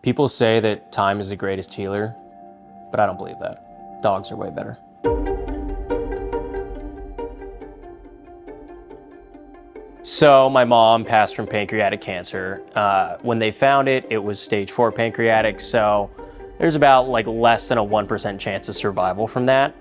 People say that time is the greatest healer, but I don't believe that. Dogs are way better. So my mom passed from pancreatic cancer. When they found it, it was stage 4 pancreatic. So there's about like less than a 1% chance of survival from that.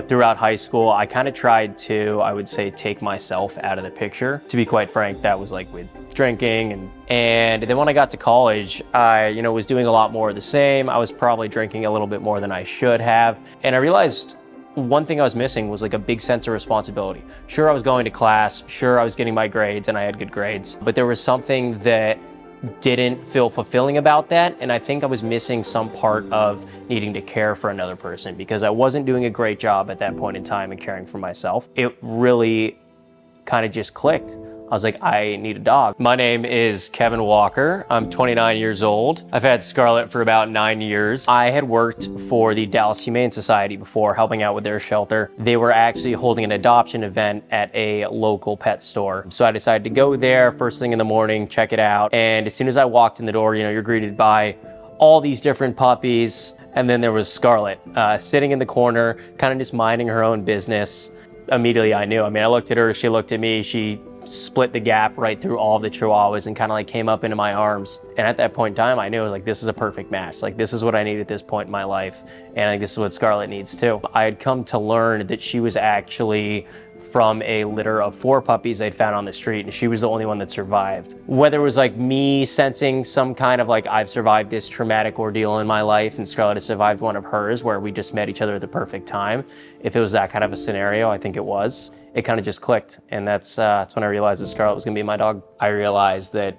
Throughout high school, I kind of tried to, I would say, take myself out of the picture. To be quite frank, that was like with drinking. And then when I got to college, I, was doing a lot more of the same. I was probably drinking a little bit more than I should have. And I realized one thing I was missing was like a big sense of responsibility. Sure, I was going to class, sure, I was getting my grades and I had good grades, but there was something that didn't feel fulfilling about that. And I think I was missing some part of needing to care for another person because I wasn't doing a great job at that point in time in caring for myself. It really kind of just clicked. I was like, I need a dog. My name is Kevin Walker. I'm 29 years old. I've had Scarlett for about 9 years. I had worked for the Dallas Humane Society before, helping out with their shelter. They were actually holding an adoption event at a local pet store. So I decided to go there first thing in the morning, check it out. And as soon as I walked in the door, you're greeted by all these different puppies. And then there was Scarlett sitting in the corner, kind of just minding her own business. Immediately I knew. I looked at her, she looked at me, she split the gap right through all of the chihuahuas and kind of like came up into my arms. And at that point in time, I knew like this is a perfect match. Like this is what I need at this point in my life. And like this is what Scarlett needs too. I had come to learn that she was actually from a litter of 4 puppies I'd found on the street, and she was the only one that survived. Whether it was like me sensing some kind of like I've survived this traumatic ordeal in my life and Scarlett has survived one of hers where we just met each other at the perfect time, if it was that kind of a scenario, I think it was. It kind of just clicked, and that's when I realized that Scarlett was gonna be my dog. I realized that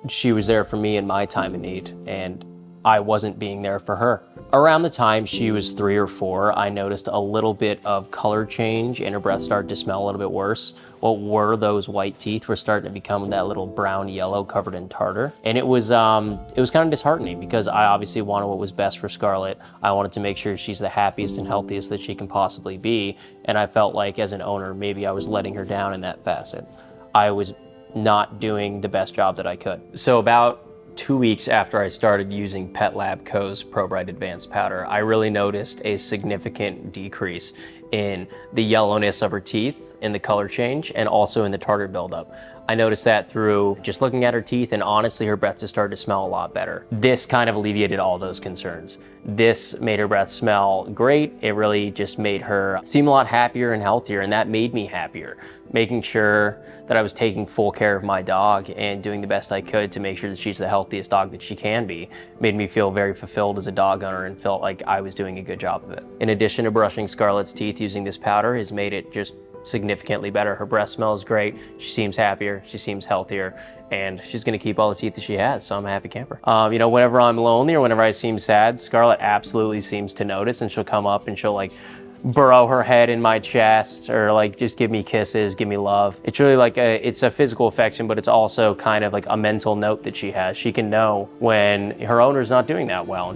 she was there for me in my time of need, and I wasn't being there for her. Around the time she was 3 or 4, I noticed a little bit of color change and her breath started to smell a little bit worse. What were those white teeth were starting to become that little brown yellow covered in tartar. And it was kind of disheartening because I obviously wanted what was best for Scarlett. I wanted to make sure she's the happiest and healthiest that she can possibly be. And I felt like as an owner, maybe I was letting her down in that facet. I was not doing the best job that I could. So about 2 weeks after I started using PetLab Co's ProBright Dental Powder, I really noticed a significant decrease in the yellowness of her teeth, in the color change, and also in the tartar buildup. I noticed that through just looking at her teeth, and honestly, her breath just started to smell a lot better. This kind of alleviated all those concerns. This made her breath smell great. It really just made her seem a lot happier and healthier, and that made me happier. Making sure that I was taking full care of my dog and doing the best I could to make sure that she's the healthiest dog that she can be made me feel very fulfilled as a dog owner and felt like I was doing a good job of it. In addition to brushing Scarlett's teeth using this powder has made it just significantly better. Her breath smells great. She seems happier. She seems healthier, and she's going to keep all the teeth that she has. So I'm a happy camper. Whenever I'm lonely or whenever I seem sad, Scarlett absolutely seems to notice, and she'll come up and she'll like burrow her head in my chest or like just give me kisses, give me love. It's really like it's a physical affection, but it's also kind of like a mental note that she has. She can know when her owner's not doing that well.